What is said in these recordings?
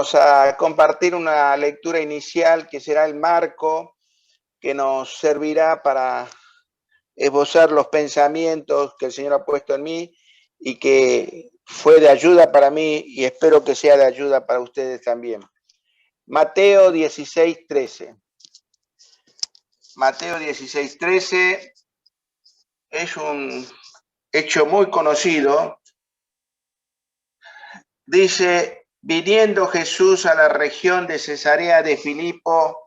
Vamos a compartir una lectura inicial que será el marco que nos servirá para esbozar los pensamientos que el Señor ha puesto en mí y que fue de ayuda para mí y espero que sea de ayuda para ustedes también. Mateo 16:13. Mateo 16:13 es un hecho muy conocido. Dice: viniendo Jesús a la región de Cesarea de Filipo,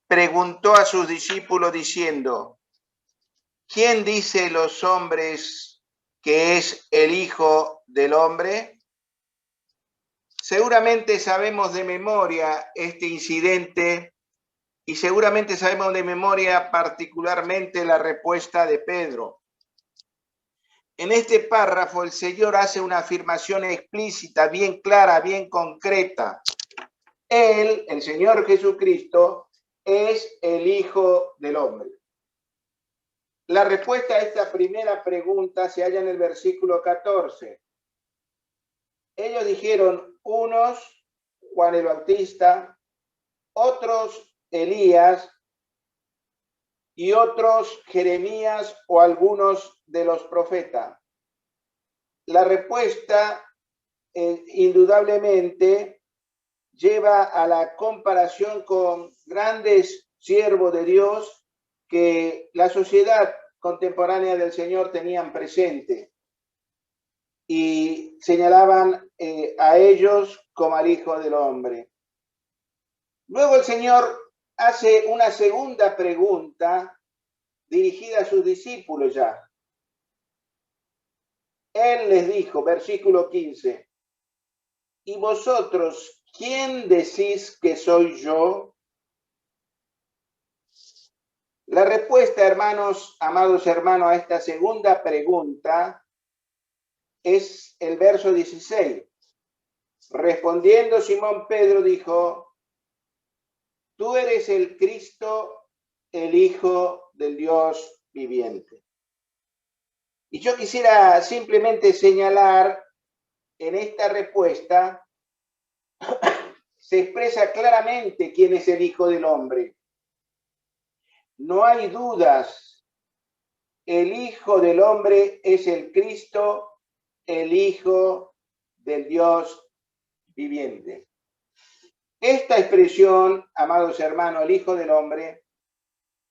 preguntó a sus discípulos diciendo: ¿quién dice los hombres que es el Hijo del Hombre? Seguramente sabemos de memoria este incidente y seguramente sabemos de memoria particularmente la respuesta de Pedro. En este párrafo el Señor hace una afirmación explícita, bien clara, bien concreta. Él, el Señor Jesucristo, es el Hijo del Hombre. La respuesta a esta primera pregunta se halla en el versículo 14. Ellos dijeron, unos Juan el Bautista, otros Elías y otros Jeremías o algunos de los profetas. La respuesta indudablemente lleva a la comparación con grandes siervos de Dios que la sociedad contemporánea del Señor tenían presente y señalaban a ellos como al Hijo del Hombre. Luego el Señor hace una segunda pregunta dirigida a sus discípulos ya. Él les dijo, versículo 15, ¿y vosotros quién decís que soy yo? La respuesta, hermanos, amados hermanos, a esta segunda pregunta es el verso 16. Respondiendo Simón Pedro dijo, tú eres el Cristo, el Hijo del Dios viviente. Y yo quisiera simplemente señalar en esta respuesta, se expresa claramente quién es el Hijo del Hombre. No hay dudas, el Hijo del Hombre es el Cristo, el Hijo del Dios viviente. Esta expresión, amados hermanos, el Hijo del Hombre,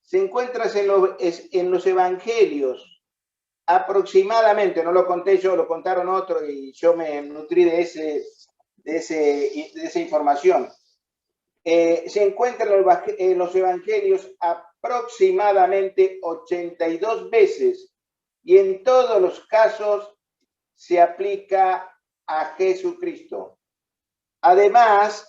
se encuentra en los evangelios. Aproximadamente, no lo conté yo, lo contaron otros y yo me nutrí de esa información. Se encuentra en los evangelios aproximadamente 82 veces y en todos los casos se aplica a Jesucristo. Además,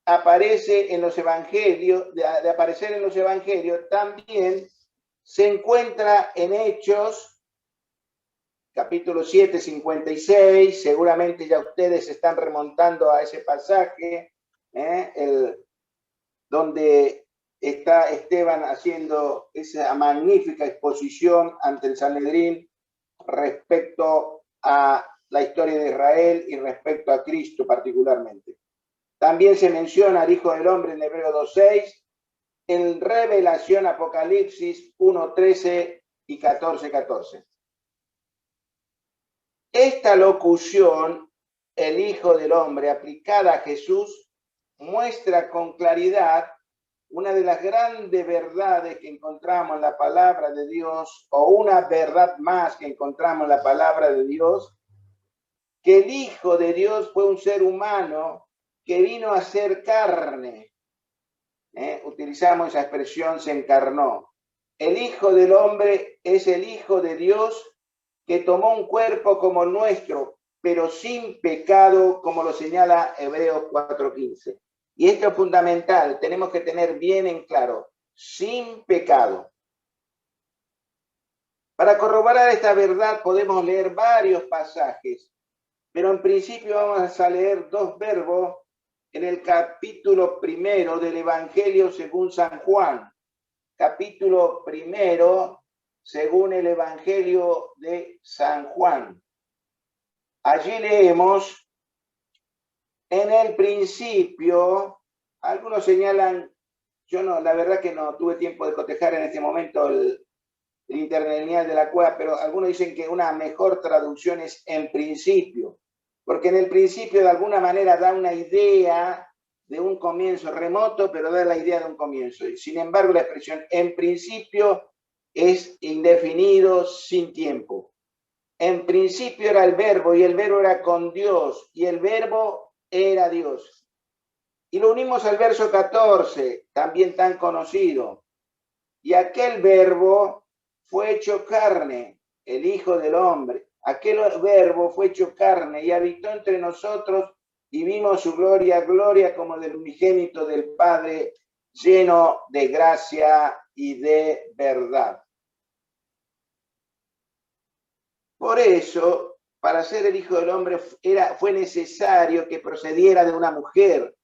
aparece en los evangelios, de aparecer en los evangelios, también se encuentra en Hechos, capítulo 7, 56, seguramente ya ustedes se están remontando a ese pasaje, donde está Esteban haciendo esa magnífica exposición ante el Sanedrín respecto a la historia de Israel y respecto a Cristo particularmente. También se menciona al Hijo del Hombre en Hebreo 2:6, en Revelación Apocalipsis 1:13 y 14:14. Esta locución, el Hijo del Hombre, aplicada a Jesús, muestra con claridad una de las grandes verdades que encontramos en la palabra de Dios, o una verdad más que encontramos en la palabra de Dios, que el Hijo de Dios fue un ser humano que vino a ser carne. Utilizamos esa expresión, se encarnó. El Hijo del Hombre es el Hijo de Dios que tomó un cuerpo como nuestro, pero sin pecado, como lo señala Hebreos 4:15. Y esto es fundamental, tenemos que tener bien en claro, sin pecado. Para corroborar esta verdad podemos leer varios pasajes, pero en principio vamos a leer dos verbos en el capítulo 1 del Evangelio según San Juan. Capítulo 1 según el Evangelio de San Juan. Allí leemos En el principio, algunos señalan, yo no, la verdad que no tuve tiempo de cotejar en este momento el internet lineal de la cueva, pero algunos dicen que una mejor traducción es en principio, porque en el principio de alguna manera da una idea de un comienzo remoto, pero da la idea de un comienzo. Sin embargo, la expresión en principio es indefinido, sin tiempo. En principio era el verbo, y el verbo era con Dios, y el verbo era Dios. Y lo unimos al verso 14, también tan conocido. Y aquel verbo fue hecho carne, el Hijo del Hombre. Aquel verbo fue hecho carne y habitó entre nosotros y vimos su gloria, gloria como del unigénito del Padre, lleno de gracia y de verdad. Por eso, para ser el Hijo del Hombre fue necesario que procediera de una mujer,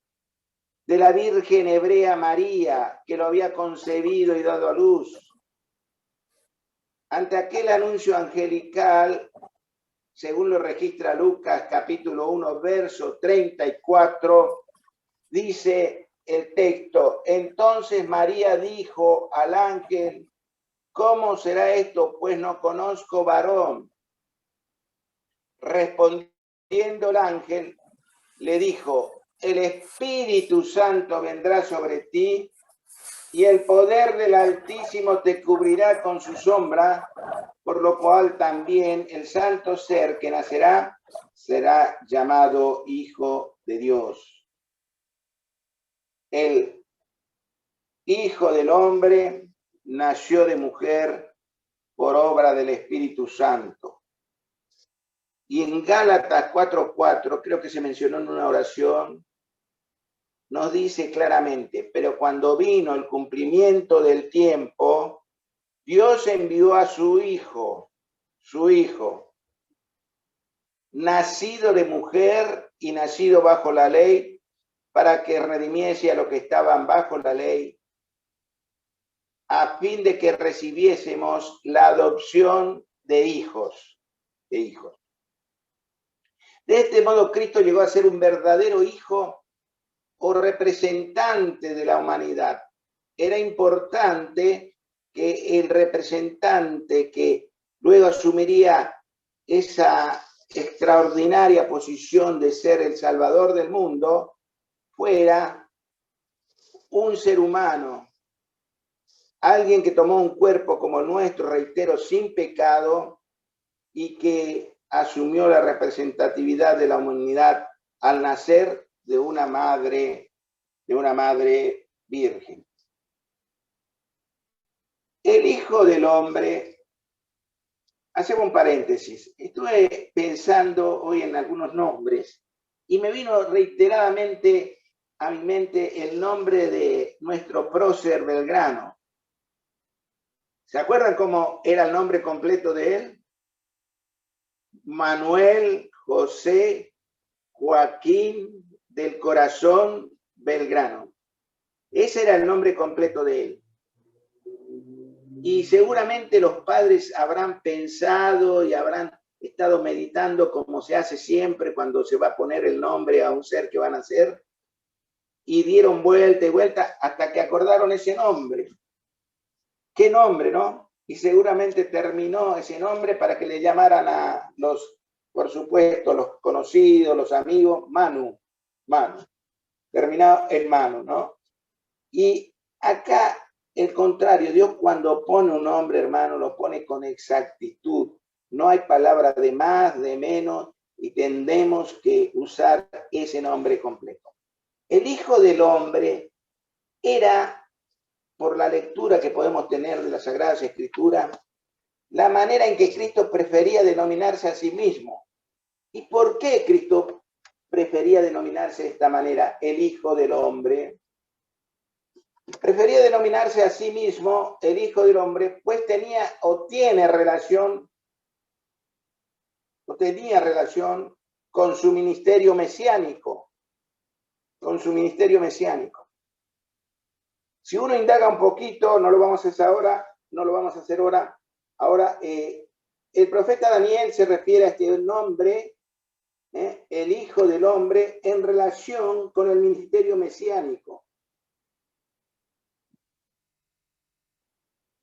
de la Virgen hebrea María, que lo había concebido y dado a luz. Ante aquel anuncio angelical, según lo registra Lucas capítulo 1, verso 34, dice el texto: entonces María dijo al ángel, ¿cómo será esto? Pues no conozco varón. Respondiendo el ángel, le dijo, el Espíritu Santo vendrá sobre ti y el poder del Altísimo te cubrirá con su sombra, por lo cual también el santo ser que nacerá será llamado Hijo de Dios. El Hijo del Hombre nació de mujer por obra del Espíritu Santo. Y en Gálatas 4:4, creo que se mencionó en una oración, nos dice claramente, pero cuando vino el cumplimiento del tiempo, Dios envió a su Hijo, nacido de mujer y nacido bajo la ley, para que redimiese a los que estaban bajo la ley, a fin de que recibiésemos la adopción de hijos. De este modo, Cristo llegó a ser un verdadero hijo o representante de la humanidad. Era importante que el representante que luego asumiría esa extraordinaria posición de ser el Salvador del mundo fuera un ser humano, alguien que tomó un cuerpo como el nuestro, reitero, sin pecado, y que asumió la representatividad de la humanidad al nacer de una madre virgen. El Hijo del Hombre, hacemos un paréntesis, estuve pensando hoy en algunos nombres y me vino reiteradamente a mi mente el nombre de nuestro prócer Belgrano. ¿Se acuerdan cómo era el nombre completo de él? Manuel José Joaquín del Corazón Belgrano. Ese era el nombre completo de él. Y seguramente los padres habrán pensado y habrán estado meditando como se hace siempre cuando se va a poner el nombre a un ser que van a nacer, y dieron vuelta y vuelta hasta que acordaron ese nombre. ¿Qué nombre, no? Y seguramente terminó ese nombre para que le llamaran a los, por supuesto, los conocidos, los amigos, Manu. Terminado en Manu, ¿no? Y acá el contrario, Dios cuando pone un nombre, hermano, lo pone con exactitud. No hay palabra de más, de menos, y tendemos que usar ese nombre completo. El Hijo del Hombre era, por la lectura que podemos tener de la Sagrada Escritura, la manera en que Cristo prefería denominarse a sí mismo. ¿Y por qué Cristo prefería denominarse de esta manera, el Hijo del Hombre? Prefería denominarse a sí mismo el Hijo del Hombre, pues tenía relación con su ministerio mesiánico. Si uno indaga un poquito, no lo vamos a hacer ahora. Ahora, el profeta Daniel se refiere a este nombre el Hijo del Hombre en relación con el ministerio mesiánico.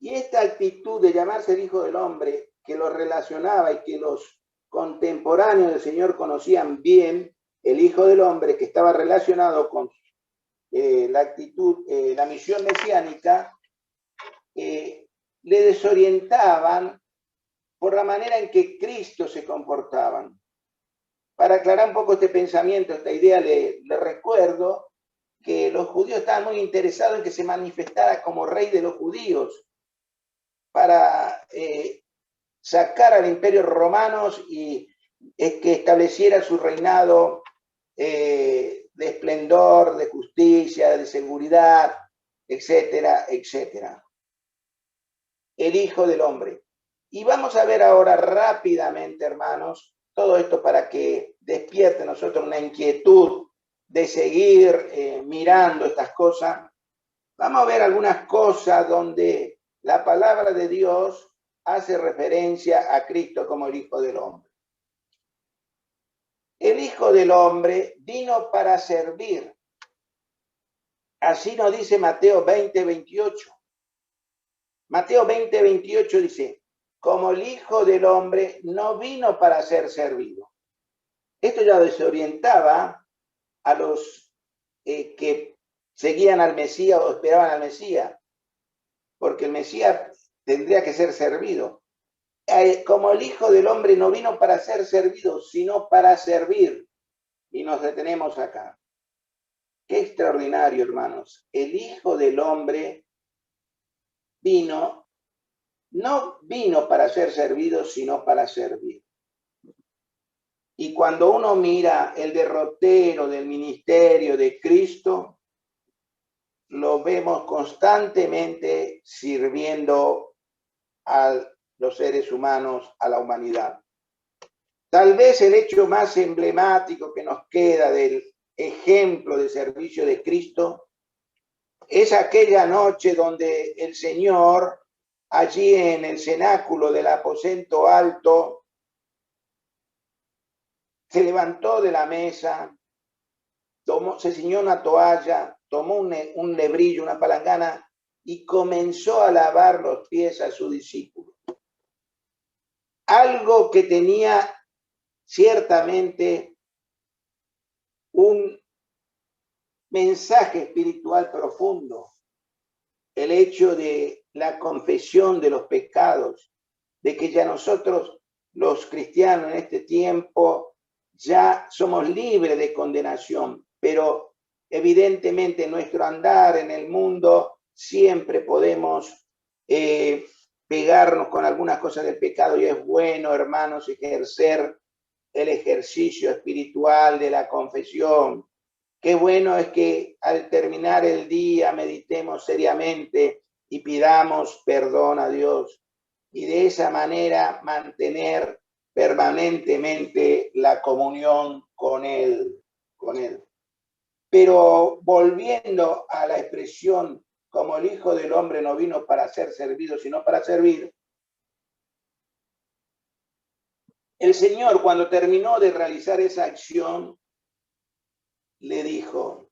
Y esta actitud de llamarse el Hijo del Hombre, que lo relacionaba y que los contemporáneos del Señor conocían bien, el Hijo del Hombre, que estaba relacionado con la actitud, la misión mesiánica, le desorientaban por la manera en que Cristo se comportaban. Para aclarar un poco este pensamiento, esta idea, le recuerdo que los judíos estaban muy interesados en que se manifestara como rey de los judíos para sacar al imperio romano y que estableciera su reinado de esplendor, de justicia, de seguridad, etcétera, etcétera. El Hijo del Hombre. Y vamos a ver ahora rápidamente, hermanos, todo esto para que despierte en nosotros una inquietud de seguir mirando estas cosas. Vamos a ver algunas cosas donde la palabra de Dios hace referencia a Cristo como el Hijo del Hombre. El Hijo del Hombre vino para servir. Así nos dice Mateo 20:28. Mateo 20:28 dice, como el Hijo del Hombre no vino para ser servido. Esto ya desorientaba a los que seguían al Mesías o esperaban al Mesías, porque el Mesías tendría que ser servido. Como el Hijo del Hombre no vino para ser servido, sino para servir. Y nos detenemos acá. Qué extraordinario, hermanos. El Hijo del Hombre no vino para ser servido, sino para servir. Y cuando uno mira el derrotero del ministerio de Cristo, lo vemos constantemente sirviendo a los seres humanos, a la humanidad. Tal vez el hecho más emblemático que nos queda del ejemplo de servicio de Cristo es aquella noche donde el Señor, allí en el cenáculo del aposento alto, se levantó de la mesa, se ciñó una toalla, tomó un lebrillo, una palangana y comenzó a lavar los pies a su discípulo. Algo que tenía ciertamente un mensaje espiritual profundo, el hecho de la confesión de los pecados, de que ya nosotros los cristianos en este tiempo ya somos libres de condenación, pero evidentemente en nuestro andar en el mundo siempre podemos pegarnos con algunas cosas del pecado y es bueno, hermanos, ejercer el ejercicio espiritual de la confesión. Qué bueno es que al terminar el día meditemos seriamente y pidamos perdón a Dios y de esa manera mantener permanentemente la comunión con Él. Pero volviendo a la expresión, como el Hijo del Hombre no vino para ser servido, sino para servir, el Señor, cuando terminó de realizar esa acción, le dijo,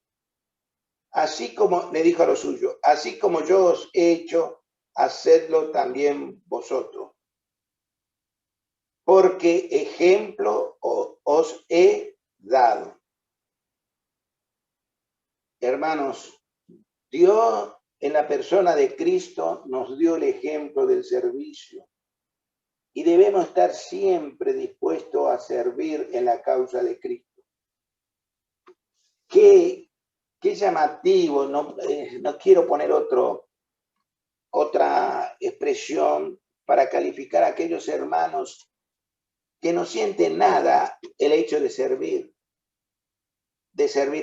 así como le dijo a los suyos, así como yo os he hecho, hacedlo también vosotros. Porque ejemplo os he dado. Hermanos, Dios en la persona de Cristo nos dio el ejemplo del servicio. Y debemos estar siempre dispuestos a servir en la causa de Cristo. Qué llamativo, no quiero poner otra expresión para calificar a aquellos hermanos que no sienten nada el hecho de servir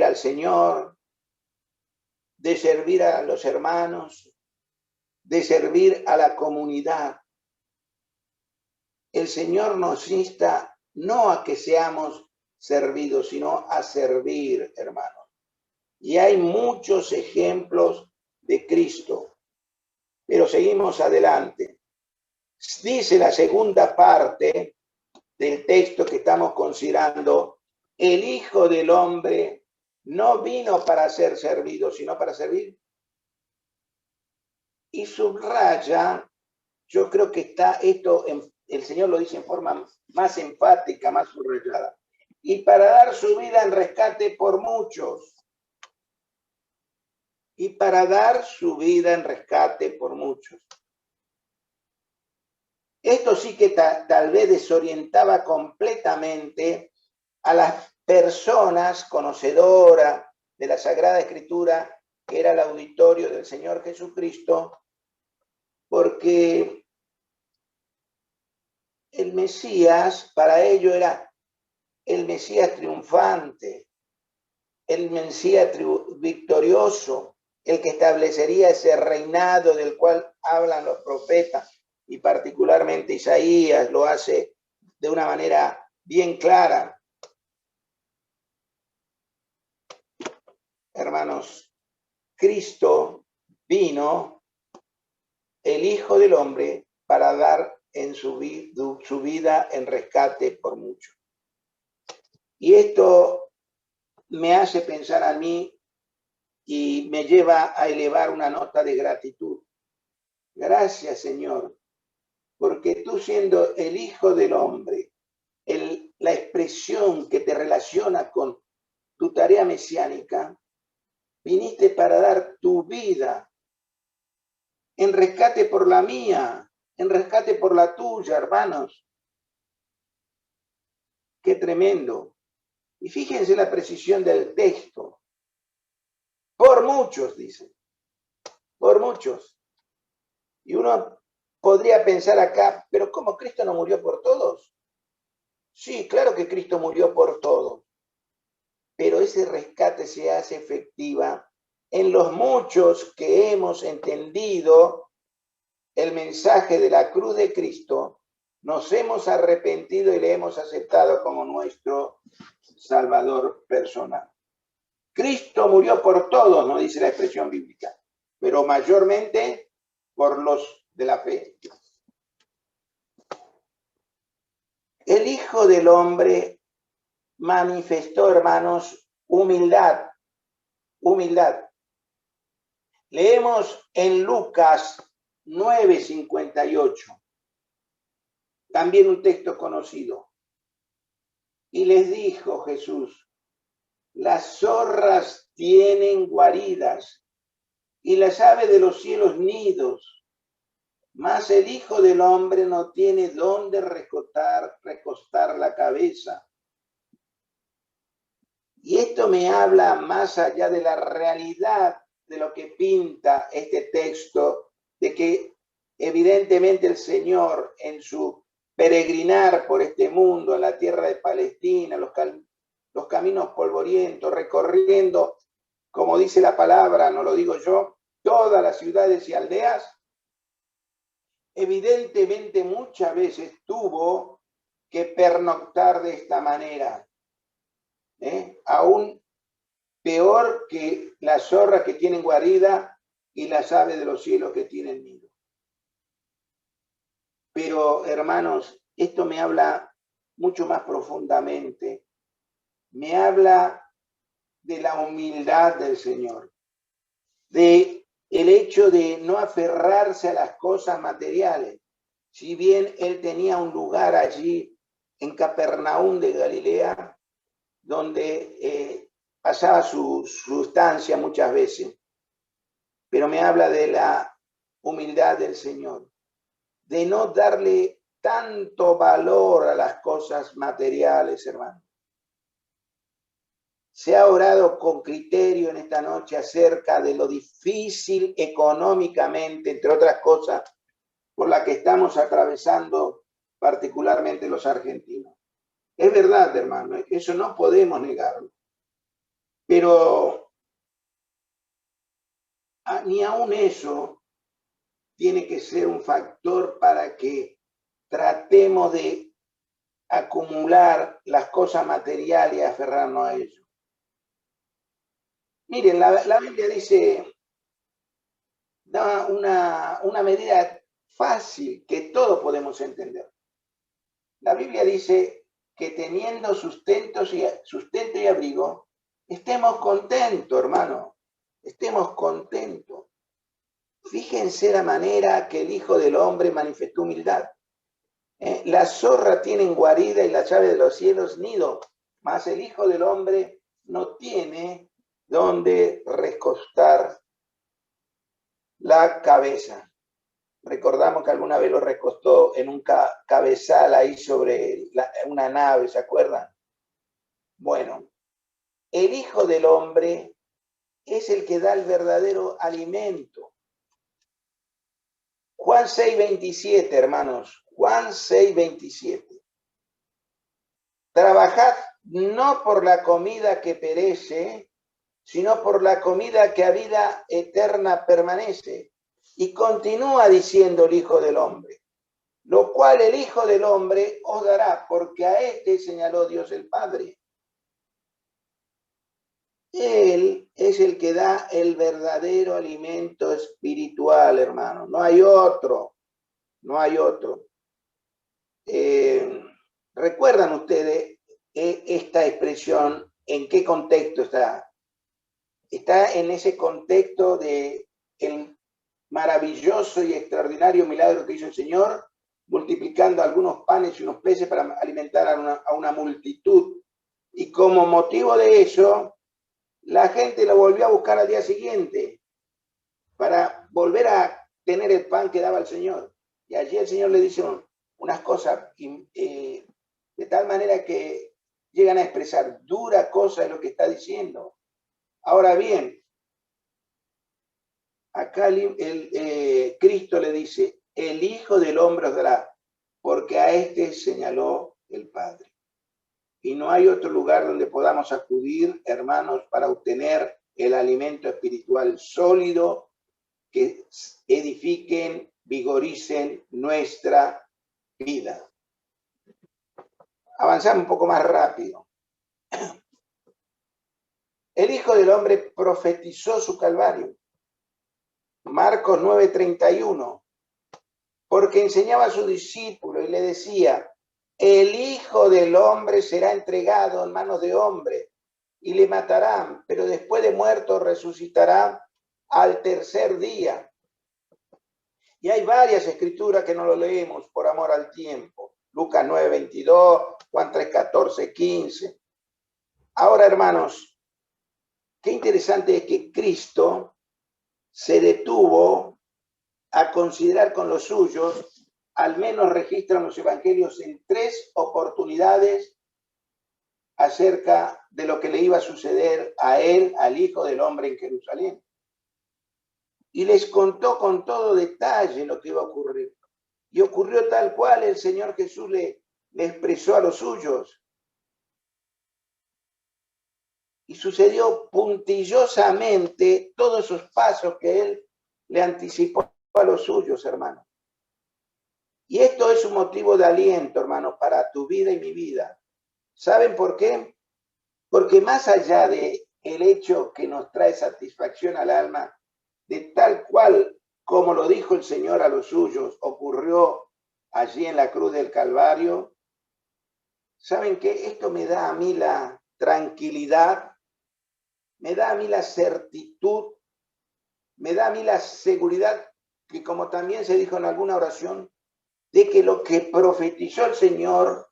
al Señor, de servir a los hermanos, de servir a la comunidad. El Señor nos insta no a que seamos servidos, sino a servir, hermanos. Y hay muchos ejemplos de Cristo. Pero seguimos adelante. Dice la segunda parte del texto que estamos considerando el Hijo del Hombre no vino para ser servido, sino para servir. Y subraya, yo creo que está esto, el Señor lo dice en forma más enfática, más subrayada, y para dar su vida en rescate por muchos. Y para dar su vida en rescate por muchos. Esto sí que tal vez desorientaba completamente a las personas conocedoras de la Sagrada Escritura, que era el auditorio del Señor Jesucristo, porque el Mesías para ello era el Mesías triunfante, el Mesías victorioso, el que establecería ese reinado del cual hablan los profetas, y particularmente Isaías lo hace de una manera bien clara. Hermanos, Cristo vino, el Hijo del Hombre, para dar en su vida en rescate por muchos. Y esto me hace pensar a mí y me lleva a elevar una nota de gratitud. Gracias, Señor, porque tú, siendo el Hijo del Hombre, la expresión que te relaciona con tu tarea mesiánica, viniste para dar tu vida en rescate por la mía, en rescate por la tuya, hermanos. Qué tremendo. Y fíjense la precisión del texto. Por muchos, dice. Por muchos. Y uno podría pensar acá, pero ¿cómo Cristo no murió por todos? Sí, claro que Cristo murió por todos. Pero ese rescate se hace efectiva en los muchos que hemos entendido el mensaje de la cruz de Cristo, nos hemos arrepentido y le hemos aceptado como nuestro Salvador personal. Cristo murió por todos, no dice la expresión bíblica, pero mayormente por los de la fe. El Hijo del Hombre manifestó, hermanos, humildad. Humildad. Leemos en Lucas 9:58, también un texto conocido. Y les dijo Jesús: las zorras tienen guaridas y las aves de los cielos nidos, mas el Hijo del Hombre no tiene dónde recostar la cabeza. Y esto me habla más allá de la realidad de lo que pinta este texto, de que evidentemente el Señor, en su peregrinar por este mundo, en la tierra de Palestina, los caminos polvorientos, recorriendo, como dice la palabra, no lo digo yo, todas las ciudades y aldeas, evidentemente muchas veces tuvo que pernoctar de esta manera. Aún peor que las zorras que tienen guarida y las aves de los cielos que tienen nido. Pero, hermanos, esto me habla mucho más profundamente. Me habla de la humildad del Señor, de el hecho de no aferrarse a las cosas materiales. Si bien él tenía un lugar allí en Capernaum de Galilea, donde pasaba su estancia muchas veces, pero me habla de la humildad del Señor, de no darle tanto valor a las cosas materiales, hermano. Se ha orado con criterio en esta noche acerca de lo difícil económicamente, entre otras cosas, por la que estamos atravesando particularmente los argentinos. Es verdad, hermano, eso no podemos negarlo. Pero ni aún eso tiene que ser un factor para que tratemos de acumular las cosas materiales y aferrarnos a ello. Miren, la Biblia dice, da una medida fácil que todos podemos entender. La Biblia dice que teniendo sustento y abrigo, estemos contentos, hermano. Estemos contentos. Fíjense la manera que el Hijo del Hombre manifestó humildad. La zorra tiene guarida y la llave de los cielos nido, mas el Hijo del Hombre no tiene donde recostar la cabeza. Recordamos que alguna vez lo recostó en un cabezal ahí sobre una nave, ¿se acuerdan? Bueno, el Hijo del Hombre es el que da el verdadero alimento. Juan 6:27, hermanos. Juan 6:27. Trabajad no por la comida que perece, sino por la comida que a vida eterna permanece. Y continúa diciendo el Hijo del Hombre, lo cual el Hijo del Hombre os dará, porque a este señaló Dios el Padre. Él es el que da el verdadero alimento espiritual, hermano. No hay otro. No hay otro. ¿Recuerdan ustedes esta expresión? ¿En qué contexto está? Está en ese contexto de el maravilloso y extraordinario milagro que hizo el Señor, multiplicando algunos panes y unos peces para alimentar a una multitud. Y como motivo de eso, la gente lo volvió a buscar al día siguiente para volver a tener el pan que daba el Señor. Y allí el Señor le dice unas cosas de tal manera que llegan a expresar dura cosa de lo que está diciendo. Ahora bien, acá Cristo le dice, el Hijo del Hombre os dará, porque a este señaló el Padre. Y no hay otro lugar donde podamos acudir, hermanos, para obtener el alimento espiritual sólido que edifiquen, vigoricen nuestra vida. Avanzamos un poco más rápido. El Hijo del Hombre profetizó su calvario. Marcos 9:31. Porque enseñaba a su discípulo y le decía, el Hijo del Hombre será entregado en manos de hombre y le matarán, pero después de muerto resucitará al tercer día. Y hay varias escrituras que no lo leemos por amor al tiempo. Lucas 9:22, Juan 3:14-15. Ahora, hermanos, qué interesante es que Cristo se detuvo a considerar con los suyos, al menos registran los evangelios en 3 oportunidades acerca de lo que le iba a suceder a él, al Hijo del Hombre en Jerusalén. Y les contó con todo detalle lo que iba a ocurrir. Y ocurrió tal cual el Señor Jesús le expresó a los suyos. Y sucedió puntillosamente todos esos pasos que él le anticipó a los suyos, hermanos. Y esto es un motivo de aliento, hermanos, para tu vida y mi vida. ¿Saben por qué? Porque más allá de el hecho que nos trae satisfacción al alma, de tal cual como lo dijo el Señor a los suyos, ocurrió allí en la cruz del Calvario, ¿saben qué? Esto me da a mí la tranquilidad, me da a mí la certitud, me da a mí la seguridad, que como también se dijo en alguna oración, de que lo que profetizó el Señor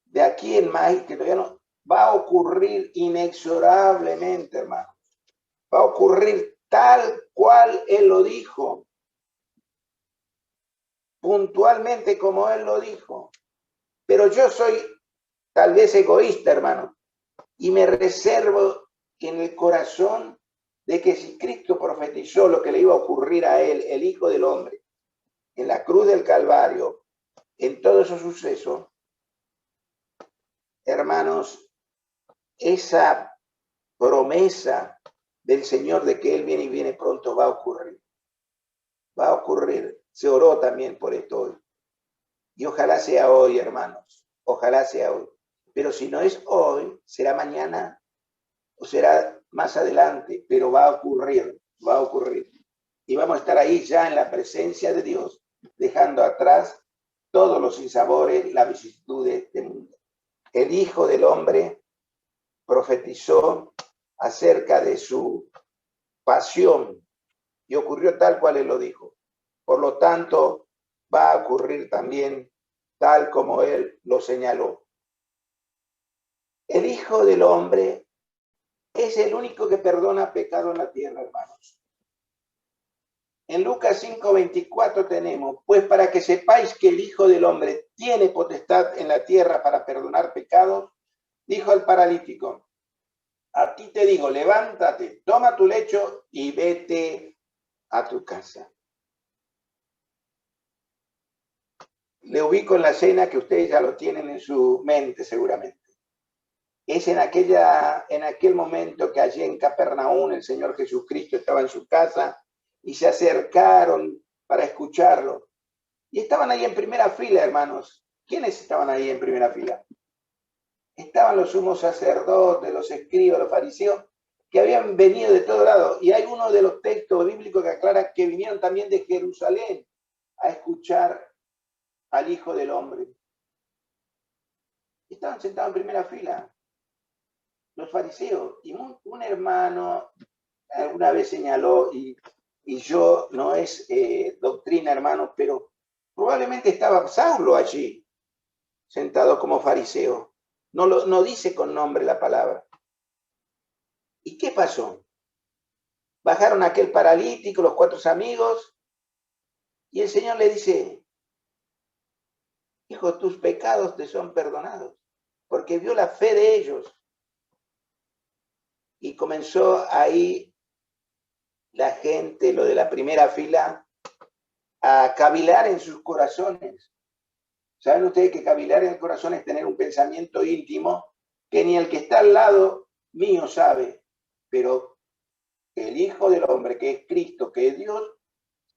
de aquí en más, que todavía no, va a ocurrir inexorablemente, hermano. Va a ocurrir tal cual Él lo dijo, puntualmente como Él lo dijo. Pero yo soy tal vez egoísta, hermano, y me reservo en el corazón de que si Cristo profetizó lo que le iba a ocurrir a Él, el Hijo del Hombre, en la cruz del Calvario, en todos esos sucesos, hermanos, esa promesa del Señor de que Él viene y viene pronto va a ocurrir. Va a ocurrir. Se oró también por esto hoy. Y ojalá sea hoy, hermanos. Ojalá sea hoy. Pero si no es hoy, será mañana o será más adelante, pero va a ocurrir. Va a ocurrir. Y vamos a estar ahí ya en la presencia de Dios, dejando atrás todos los sinsabores, las vicisitudes de este mundo. el Hijo del Hombre profetizó acerca de su pasión y ocurrió tal cual él lo dijo. Por lo tanto, va a ocurrir también tal como él lo señaló. El Hijo del Hombre es el único que perdona pecado en la tierra, hermanos. En Lucas 5:24 tenemos, pues para que sepáis que el Hijo del Hombre tiene potestad en la tierra para perdonar pecados, dijo al paralítico, a ti te digo, levántate, toma tu lecho y vete a tu casa. Le ubico en la escena que ustedes ya lo tienen en su mente seguramente. Es en aquel momento que allí en Capernaum el Señor Jesucristo estaba en su casa y se acercaron para escucharlo. Y estaban ahí en primera fila, hermanos. ¿Quiénes estaban ahí en primera fila? Estaban los sumos sacerdotes, los escribas, los fariseos, que habían venido de todo lado. Y hay uno de los textos bíblicos que aclara que vinieron también de Jerusalén a escuchar al Hijo del Hombre. Estaban sentados en primera fila los fariseos. Y un hermano alguna vez señaló, y yo no es doctrina, hermano, pero probablemente estaba Saulo allí, sentado como fariseo. No dice con nombre la palabra. ¿Y qué pasó? Bajaron a aquel paralítico, los 4 amigos, y el Señor le dice, hijo, tus pecados te son perdonados, porque vio la fe de ellos. Y comenzó ahí la gente, lo de la primera fila, a cavilar en sus corazones. ¿Saben ustedes que cavilar en el corazón es tener un pensamiento íntimo que ni el que está al lado mío sabe? Pero el Hijo del Hombre, que es Cristo, que es Dios,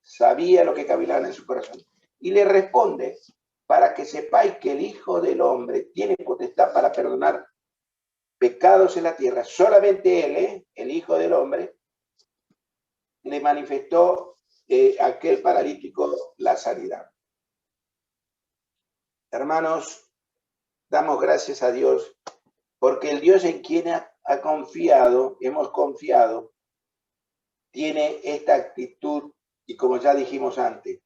sabía lo que cavilaba en su corazón. Y le responde, para que sepáis que el Hijo del Hombre tiene potestad para perdonar pecados en la tierra. Solamente él, el Hijo del Hombre, le manifestó a aquel paralítico la sanidad. Hermanos, damos gracias a Dios porque el Dios en quien ha confiado, hemos confiado, tiene esta actitud y como ya dijimos antes,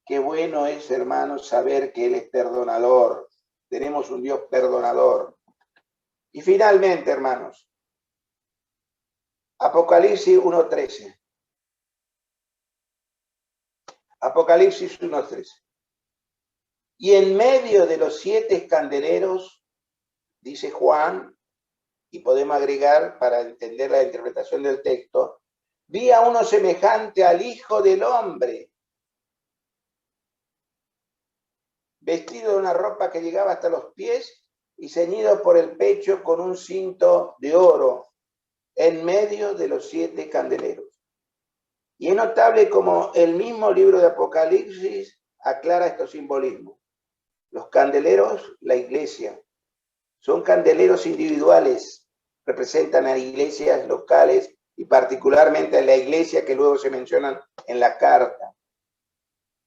qué bueno es, hermanos, saber que Él es perdonador. Tenemos un Dios perdonador. Y finalmente, hermanos, Apocalipsis 1:13. Apocalipsis 1:13. Y en medio de los 7 candeleros, dice Juan, y podemos agregar para entender la interpretación del texto, vi a uno semejante al Hijo del Hombre, vestido de una ropa que llegaba hasta los pies y ceñido por el pecho con un cinto de oro en medio de los 7 candeleros. Y es notable como el mismo libro de Apocalipsis aclara estos simbolismos. Los candeleros, la iglesia, son candeleros individuales, representan a iglesias locales y particularmente a la iglesia que luego se mencionan en la carta.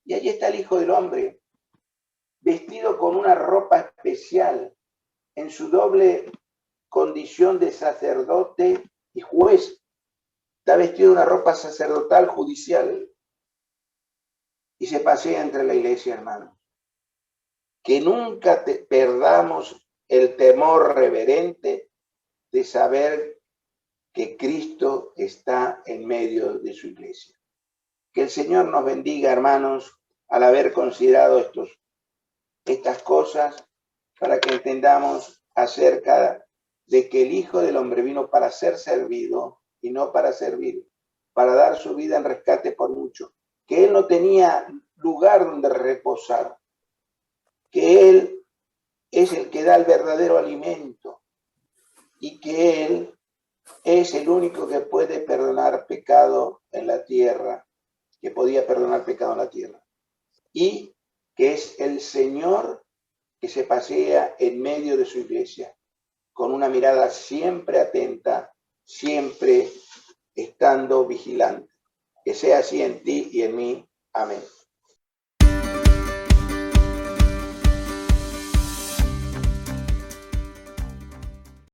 Y allí está el Hijo del Hombre, vestido con una ropa especial, en su doble condición de sacerdote y juez. Está vestido de una ropa sacerdotal judicial y se pasea entre la iglesia, hermano. Que nunca perdamos el temor reverente de saber que Cristo está en medio de su iglesia. Que el Señor nos bendiga, hermanos, al haber considerado estas cosas, para que entendamos acerca de que el Hijo del Hombre vino para ser servido y no para servir, para dar su vida en rescate por muchos, que Él no tenía lugar donde reposar, que Él es el que da el verdadero alimento y que Él es el único que puede perdonar pecado en la tierra, que podía perdonar pecado en la tierra, y que es el Señor que se pasea en medio de su iglesia, con una mirada siempre atenta, siempre estando vigilante. Que sea así en ti y en mí. Amén.